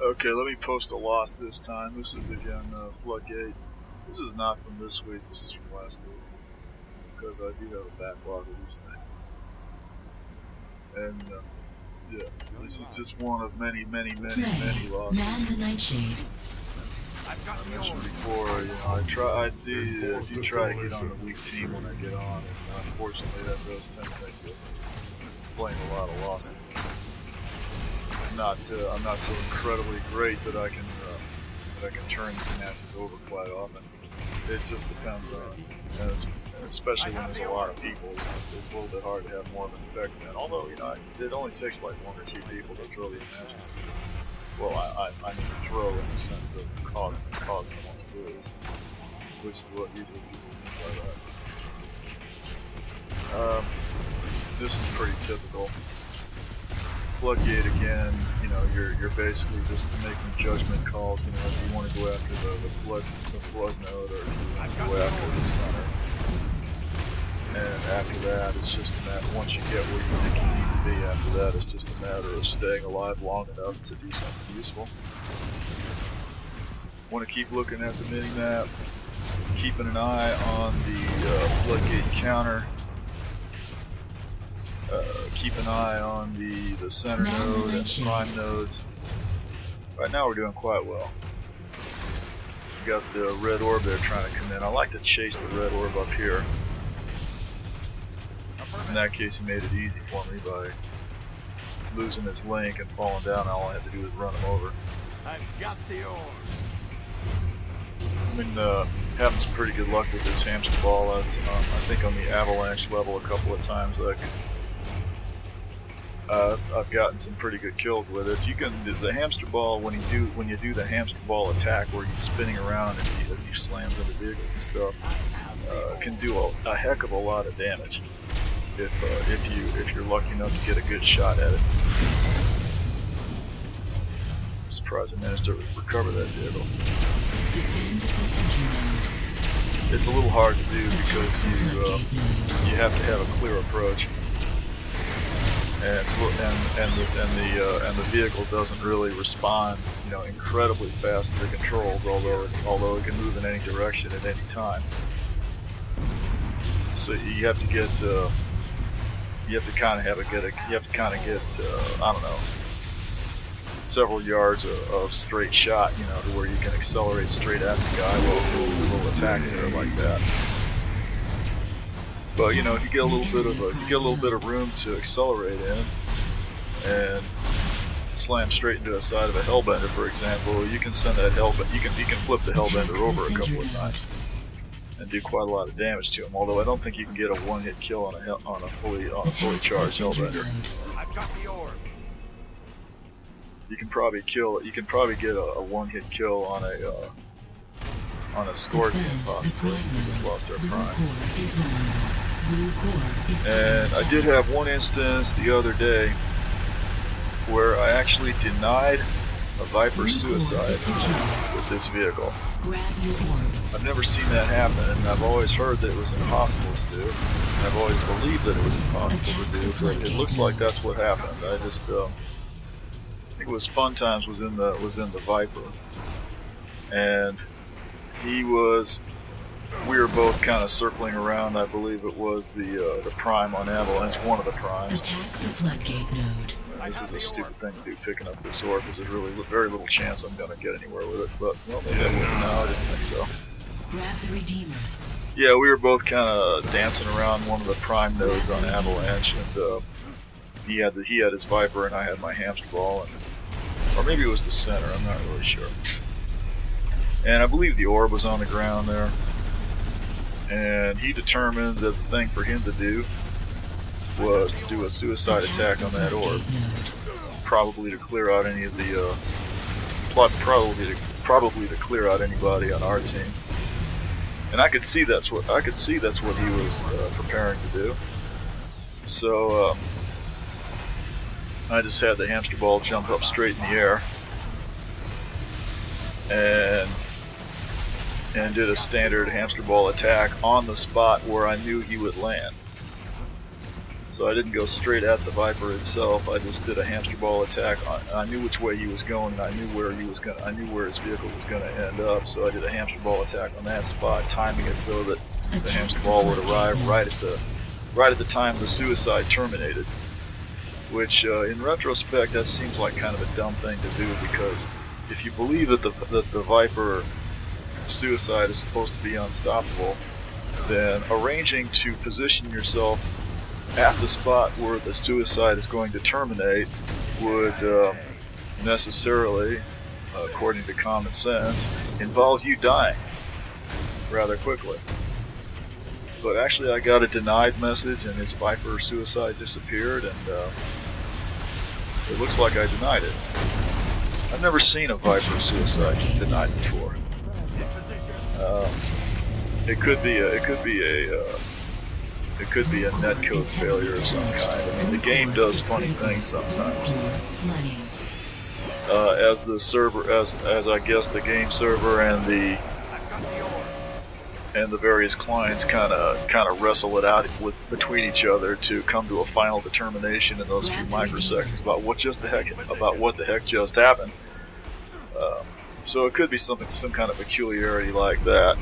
Okay, let me post a loss this time. This is again Floodgate. This is not from this week, this is from last week. Because I do have a backlog of these things. And yeah, this is just one of many losses. Man the Nightshade. I mentioned before, you know, I do try to get on the weak team when I get on, and unfortunately that does tend to make it playing a lot of losses. I'm not so incredibly great that I can turn these matches over quite often. It just depends on, and especially when there's a lot of people, it's a little bit hard to have more of an effect. And although, you know, it only takes like 1 or 2 people to throw these matches. Well, I mean throw in the sense of cause someone to lose, which is what usually people mean by that. This is pretty typical. Floodgate again, you know, you're basically just making judgment calls. You know, if you want to go after the flood node, or if you want to go after the center. And after that, it's just a matter, once you get where you think you need to be, after that, it's just a matter of staying alive long enough to do something useful. Want to keep looking at the mini-map, keeping an eye on the Floodgate counter, keep an eye on the center node and the prime nodes. Right now we're doing quite well. We got the red orb there trying to come in. I like to chase the red orb up here. In that case, he made it easy for me by losing his link and falling down. All I had to do was run him over. I've got the orb. I mean, having some pretty good luck with this hamster ball. I think on the avalanche level a couple of times I've gotten some pretty good kills with it. You can the hamster ball when you do the hamster ball attack where he's spinning around as he slams into vehicles and stuff, can do a heck of a lot of damage. If you're lucky enough to get a good shot at it. I'm surprised I managed to recover that vehicle. It's a little hard to do because you have to have a clear approach, and the vehicle doesn't really respond, you know, incredibly fast to the controls, although it can move in any direction at any time. So you have to get. You have to kind of get I don't know, several yards of straight shot, you know, to where you can accelerate straight at the guy while attacking her like that. But you know, if you get a little bit of room to accelerate in and slam straight into the side of a hellbender, for example, you can send that you can flip the hellbender over a couple of times and do quite a lot of damage to him. Although I don't think you can get a one-hit kill on a fully charged hellbender. I've got the orb. You can probably get a one-hit kill on a scorpion possibly. We just lost our prime. And I did have one instance the other day where I actually denied a Viper suicide with this vehicle. I've never seen that happen, and I've always heard that it was impossible to do. And I've always believed that it was impossible to do, but it looks like that's what happened. I just I think it was Fun Times was in the Viper, and we were both kind of circling around. I believe it was the prime on Avalanche, one of the primes. Attack the Floodgate node. This is a stupid thing to do, picking up this orb, because there's really very little chance I'm going to get anywhere with it, but well, maybe I will. No, I didn't think so. Grab the Redeemer. Yeah, we were both kind of dancing around one of the prime nodes on Avalanche, and he had his Viper and I had my hamster ball, or maybe it was the center, I'm not really sure. And I believe the orb was on the ground there, and he determined that the thing for him to do was to do a suicide attack on that orb, probably to clear out any of the probably to clear out anybody on our team. And I could see that's what he was preparing to do. So I just had the hamster ball jump up straight in the air and did a standard hamster ball attack on the spot where I knew he would land. so I didn't go straight at the Viper itself. I just did a hamster ball attack. I knew which way he was going, and I knew where his vehicle was gonna end up. So I did a hamster ball attack on that spot, timing it so that the hamster ball would arrive right at the time the suicide terminated. Which, in retrospect, that seems like kind of a dumb thing to do, because if you believe that the Viper suicide is supposed to be unstoppable, then arranging to position yourself at the spot where the suicide is going to terminate would necessarily, according to common sense, involve you dying rather quickly. But actually I got a denied message and his Viper suicide disappeared, and it looks like I denied it. I've never seen a Viper suicide denied before. It could be a netcode failure of some kind. I mean, the game does funny things sometimes. As the server, as I guess the game server and the various clients kind of wrestle it out between each other to come to a final determination in those few microseconds about what the heck just happened. So it could be some kind of peculiarity like that.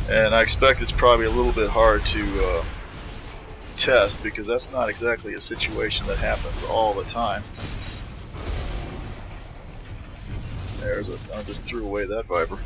And I expect it's probably a little bit hard to test, because that's not exactly a situation that happens all the time. I just threw away that Viper.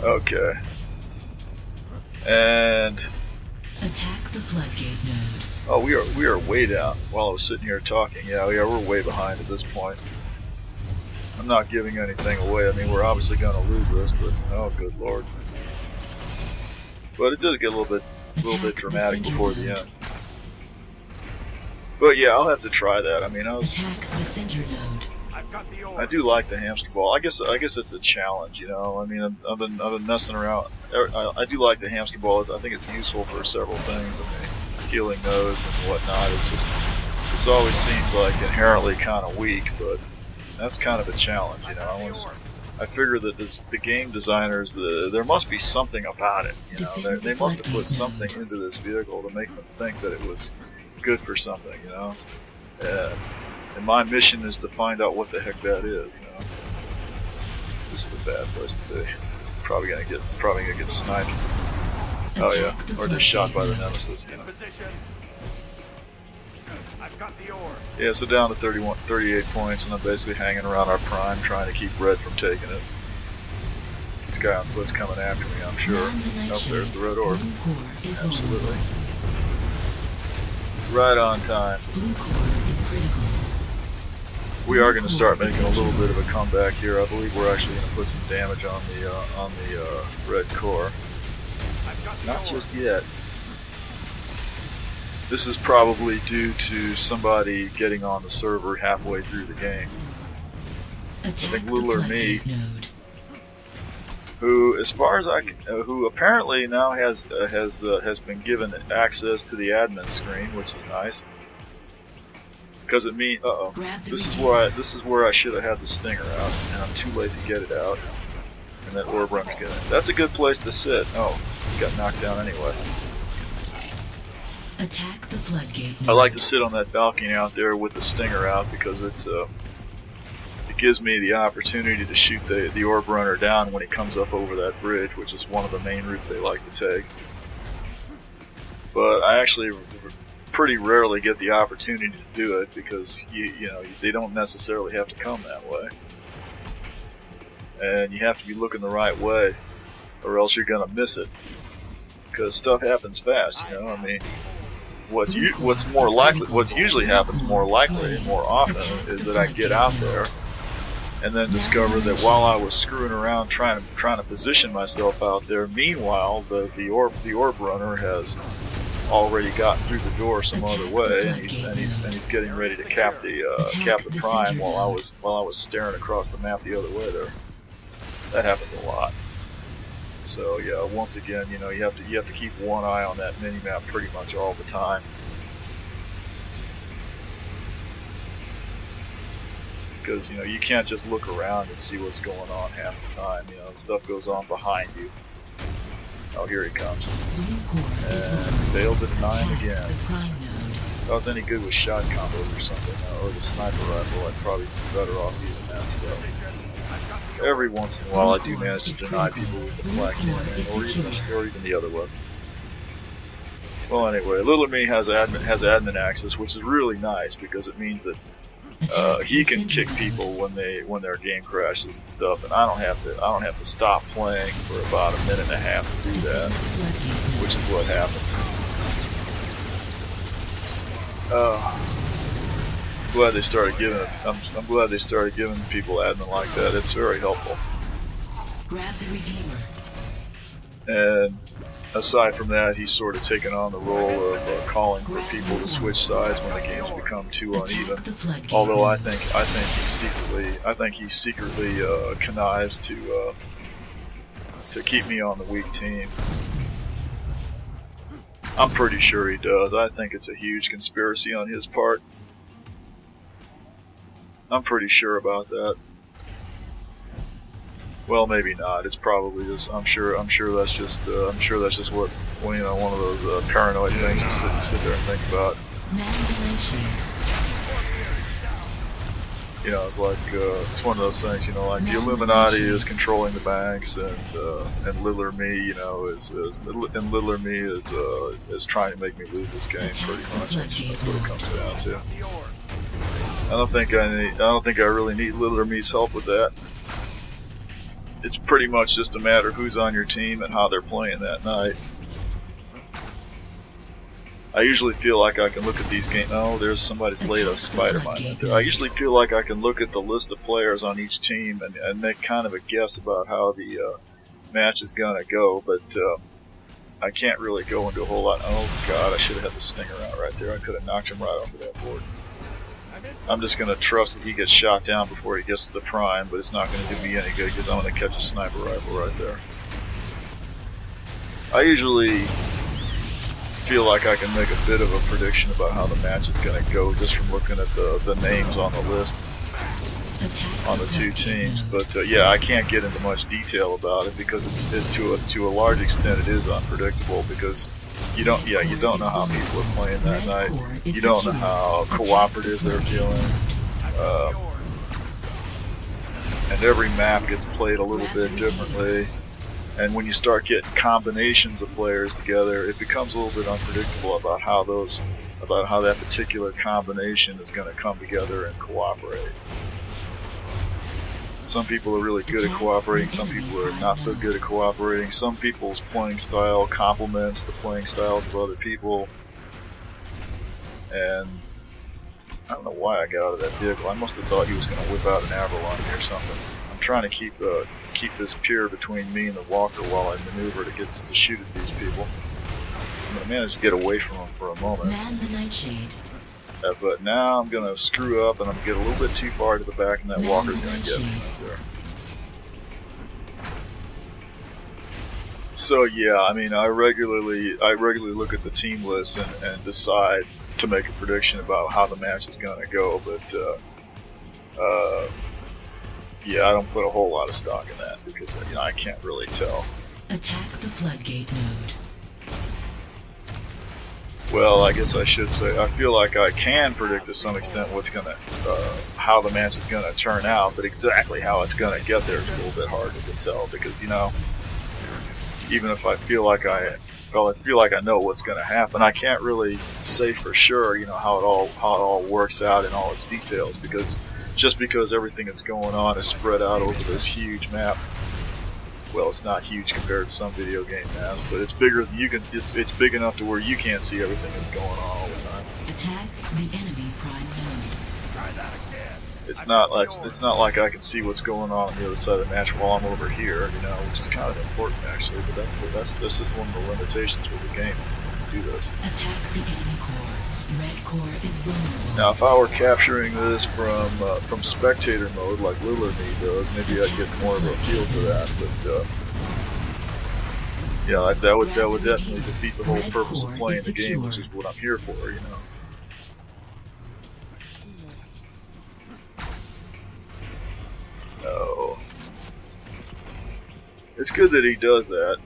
Okay. And attack the floodgate node. oh, we are way down while I was sitting here talking. Yeah, we're way behind at this point. I'm not giving anything away. I mean, we're obviously going to lose this, but oh, good lord! But it does get a little bit dramatic before the end. But yeah, I'll have to try that. I mean, attack the center node. I do like the hamster ball. I guess it's a challenge, you know. I mean, I've been messing around. I do like the hamster ball. I think it's useful for several things. I mean, healing nodes and whatnot. It's always seemed like inherently kind of weak, but that's kind of a challenge, you know. I figure that the game designers, there must be something about it, you know. They must have put something into this vehicle to make them think that it was good for something, you know. And my mission is to find out what the heck that is, you know. This is a bad place to be. Probably gonna get sniped. Oh yeah, or just shot by the nemesis, you know. Yeah, so down to 38 points, and I'm basically hanging around our prime, trying to keep red from taking it. This guy on foot's coming after me, I'm sure. Oh, there's the red orb. Absolutely. Right on time. We are going to start making a little bit of a comeback here. I believe we're actually going to put some damage on the red core. Not just yet. This is probably due to somebody getting on the server halfway through the game. I think little or me, who, as far as who apparently now has been given access to the admin screen, which is nice. Because it means, this is where I should have had the stinger out, and I'm too late to get it out. And that orb run's getting it. That's a good place to sit. Oh, got knocked down anyway. Attack the floodgate. I like to sit on that balcony out there with the stinger out, because it gives me the opportunity to shoot the orb runner down when he comes up over that bridge, which is one of the main routes they like to take. But I actually pretty rarely get the opportunity to do it, because you know they don't necessarily have to come that way, and you have to be looking the right way, or else you're gonna miss it, because stuff happens fast. You know, I mean, what usually happens more likely and more often is that I get out there and then discover that while I was screwing around trying to position myself out there, meanwhile the orb runner has already gotten through the door some other way, and he's getting ready to cap the prime while I was staring across the map the other way there. That happens a lot. So yeah, once again, you know, you have to keep one eye on that mini map pretty much all the time, because you know you can't just look around and see what's going on half the time. You know, stuff goes on behind you. Oh, here he comes. Blue core is And lowered. failed at 9 Attack again. the prime node. If I was any good with shot combos or something, or the sniper rifle, I'd probably be better off using that stuff. Every once in a while, I do manage to deny people with the black cannon, or even the other weapons. Well, anyway, Little Me has admin access, which is really nice because it means that he can kick people when their game crashes and stuff, and I don't have to stop playing for about a minute and a half to do that, which is what happens. I'm glad they started giving people admin like that. It's very helpful. Grab the Redeemer. And aside from that, he's sort of taken on the role of calling for people to switch sides when the games become too uneven. Although I think he secretly connives to keep me on the weak team. I'm pretty sure he does. I think it's a huge conspiracy on his part. I'm pretty sure about that. Well, maybe not. It's probably just. I'm sure that's just what one of those paranoid things you sit there and think about. You know, it's like it's one of those things. You know, like the Illuminati is controlling the banks, and Littler Me, you know, is trying to make me lose this game. Pretty much. That's what it comes down to. I don't think I really need Littler Me's help with that. It's pretty much just a matter of who's on your team and how they're playing that night. I usually feel like I can look at these games. Oh, there's somebody's laid a spider mine out there. I usually feel like I can look at the list of players on each team and make kind of a guess about how the match is gonna go, but I can't really go into a whole lot. Oh God, I should have had the stinger out right there. I could have knocked him right off of that board. I'm just going to trust that he gets shot down before he gets to the prime, but it's not going to do me any good because I'm going to catch a sniper rifle right there. I usually feel like I can make a bit of a prediction about how the match is going to go just from looking at the names on the list on the two teams, but yeah, I can't get into much detail about it because to a large extent it is unpredictable because you don't know how people are playing that night. You don't know how cooperative they're feeling, and every map gets played a little bit differently. And when you start getting combinations of players together, it becomes a little bit unpredictable about how that particular combination is going to come together and cooperate. Some people are really good at cooperating, some people are not so good at cooperating. Some people's playing style complements the playing styles of other people. And I don't know why I got out of that vehicle. I must have thought he was going to whip out an Avalon or something. I'm trying to keep this pier between me and the walker while I maneuver to get to shoot at these people. I'm going to manage to get away from them for a moment. Man the Nightshade. But now I'm going to screw up and I'm going to get a little bit too far to the back and that walker's going to get me right there. So yeah, I mean, I regularly look at the team list and decide to make a prediction about how the match is going to go, but yeah, I don't put a whole lot of stock in that because I can't really tell. Attack the Floodgate node. Well, I guess I should say I feel like I can predict to some extent how the match is gonna turn out, but exactly how it's gonna get there is a little bit hard to tell because even if I feel like I know what's gonna happen, I can't really say for sure how it all works out in all its details because just because everything that's going on is spread out over this huge map. Well, it's not huge compared to some video game maps, but it's bigger than it's big enough to where you can't see everything that's going on all the time. Attack the enemy prime node. Try that again. It's not like I can see what's going on the other side of the match while I'm over here, which is kind of important actually. But that's just one of the limitations with the game. Do this. Attack the enemy core. Red core is vulnerable. Now, if I were capturing this from spectator mode, like Littler Me does, maybe I'd get more of a feel for that. But yeah, that would definitely defeat the whole purpose of playing the game, which is what I'm here for, No. It's good that he does that,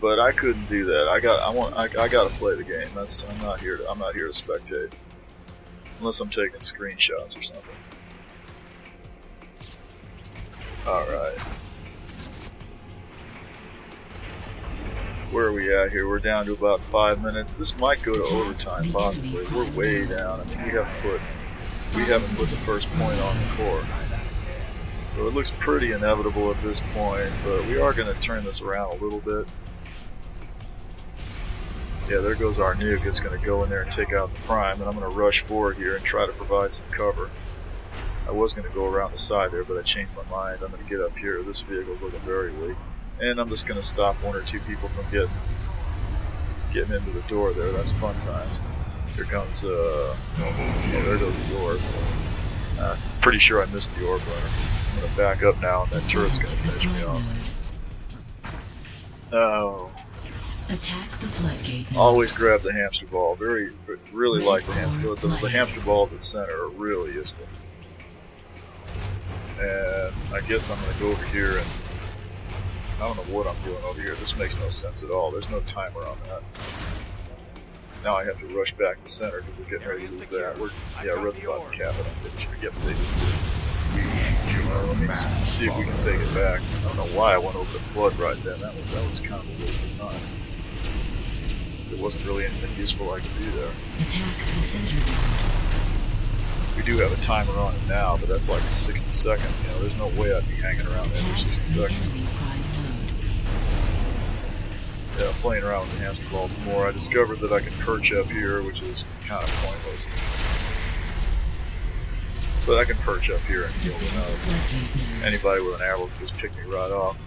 But I couldn't do that. I gotta play the game. I'm not here to spectate. Unless I'm taking screenshots or something. Alright. Where are we at here? We're down to about 5 minutes. This might go to overtime, possibly. We're way down. I mean, we haven't put the first point on the core. So it looks pretty inevitable at this point, but we are going to turn this around a little bit. Yeah, there goes our nuke. It's going to go in there and take out the prime, and I'm going to rush forward here and try to provide some cover. I was going to go around the side there, but I changed my mind. I'm going to get up here. This vehicle's looking very weak. And I'm just going to stop one or two people from getting into the door there. That's fun times. Here comes, oh, there goes the orb. Pretty sure I missed the orb runner. I'm going to back up now, and that turret's going to finish me off. Oh. Attack the floodgate node. Always grab the hamster ball. Really like the hamster. The hamster balls at center are really useful. And I guess I'm going to go over here and I don't know what I'm doing over here. This makes no sense at all. There's no timer on that. Now I have to rush back to center because we're getting ready to lose that. Red's about to cap it. I'm pretty sure. Yep, they just did. Let me see if we can take it back. I don't know why I went over the flood right then. That was kind of a waste of time. There wasn't really anything useful I could do there. Attack the center node. We do have a timer on it now, but that's like 60 seconds. You know, there's no way I'd be hanging around there for 60 seconds. Yeah, playing around with the hamster ball some more. I discovered that I can perch up here, which is kind of pointless. But I can perch up here and kill anybody with an arrow can just pick me right off.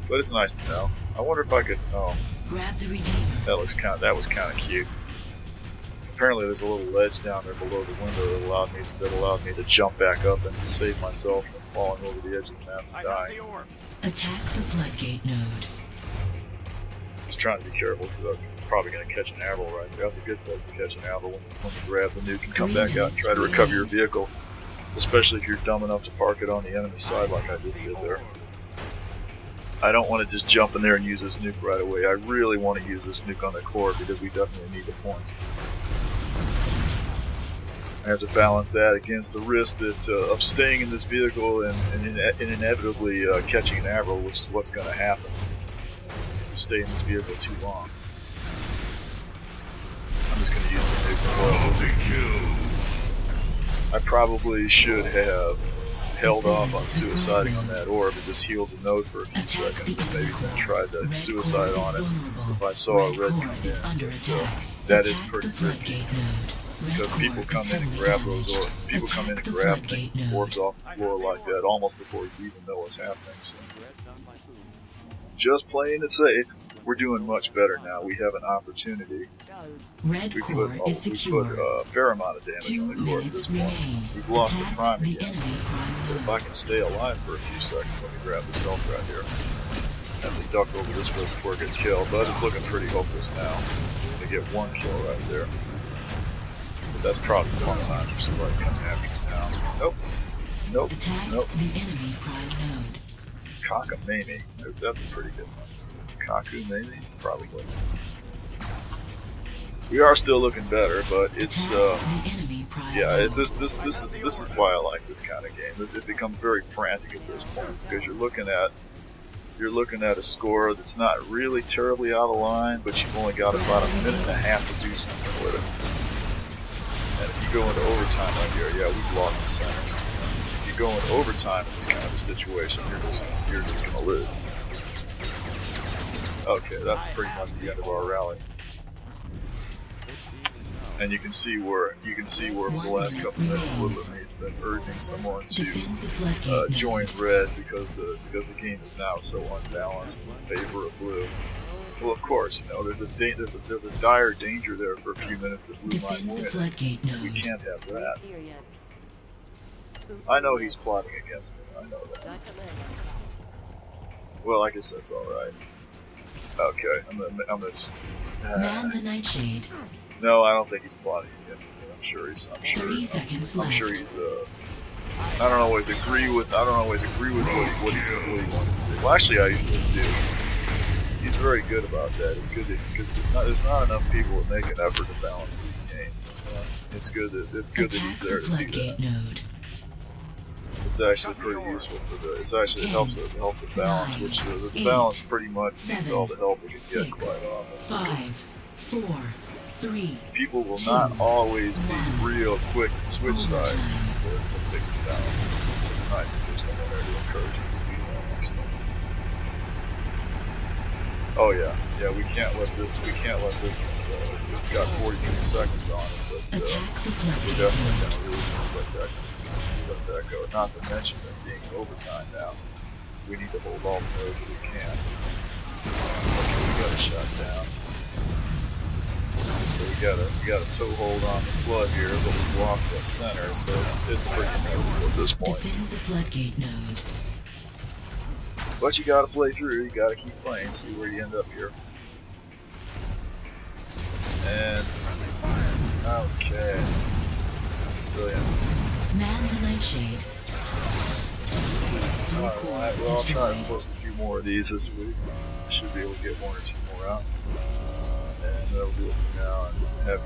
But it's nice to know. I wonder if I could. Oh, grab the Redeemer. That was kind of cute. Apparently, there's a little ledge down there below the window that allowed me to jump back up and save myself from falling over the edge of the map and dying. Attack the floodgate node. Just trying to be careful because I was probably going to catch an arrow right there. That's a good place to catch an arrow when you grab the nuke and come back out and try to recover your vehicle. Especially if you're dumb enough to park it on the enemy side like I just did there. I don't want to just jump in there and use this nuke right away. I really want to use this nuke on the core because we definitely need the points. I have to balance that against the risk of staying in this vehicle and inevitably catching an arrow, which is what's going to happen if you stay in this vehicle too long. I'm just going to use the nuke. I probably should have held off on suiciding on that orb and just healed the node for a few seconds and maybe then tried to suicide on it if I saw a red come in. That is pretty risky because people come in and grab those orbs. People come in and grab orbs off the floor like that almost before you even know what's happening. So just playing it safe. We're doing much better now. We have an opportunity. Red core is secure. We put a fair amount of damage on the core at this point. We've lost the prime again. But if I can stay alive for a few seconds, let me grab this health right here. Have to duck over this way before I get killed. But it's looking pretty hopeless now. To get one kill right there. But that's probably one time for somebody coming after me now. Nope. Nope. Nope. The enemy prime node. Cockamamie. That's a pretty good one. Kaku maybe? Probably. We are still looking better, but it's yeah. This is why I like this kind of game. It becomes very frantic at this point because you're looking at a score that's not really terribly out of line, but you've only got about a minute and a half to do something with it. And if you go into overtime like here, yeah, we've lost the center. If you go into overtime in this kind of a situation, you're just gonna lose. Okay, that's pretty much the end of our rally. And you can see where for the last couple of minutes, Little Me's been urging someone to join red because the game is now so unbalanced in favor of blue. Well, of course, you know there's a dire danger there for a few minutes that blue might win. We can't have that. I know he's plotting against me. I know that. Well, I guess that's all right. Okay, I'm gonna Man the Nightshade. No, I don't think he's plotting against me. I'm sure he's. 30 seconds left. I'm sure he's. I don't always agree with what he wants to do. Well, actually, I usually do. he's very good about that. It's good because there's not enough people that make an effort to balance these games. It's good that Attack he's the there to do floodgate that. node. It's actually pretty useful for the. It helps the balance, 9, which the 8, balance pretty much needs 7, all the help it can 6, get quite often. 5, 4, 3. People will 2, not always be 1. real quick to switch sides Overtime. to fix the balance. It's nice that there's someone there to encourage you to do that. Actually. Oh yeah, we can't let this thing go. It's got 42 seconds on it, but Attack the we're floodgate definitely node. gonna lose if we let that go. Not to mention that being overtime now, we need to hold all the nodes that we can. Okay, we got it shut down. So we got a toehold on the flood here, but we've lost that center, so it's pretty inevitable at this point. Defend the floodgate node. But you gotta play through, you gotta keep playing, see where you end up here. And okay. Brilliant. Man the nightshade. Alright, well I'll try to post a few more of these this week. Should be able to get one or two more out. And that'll do it for now, and have you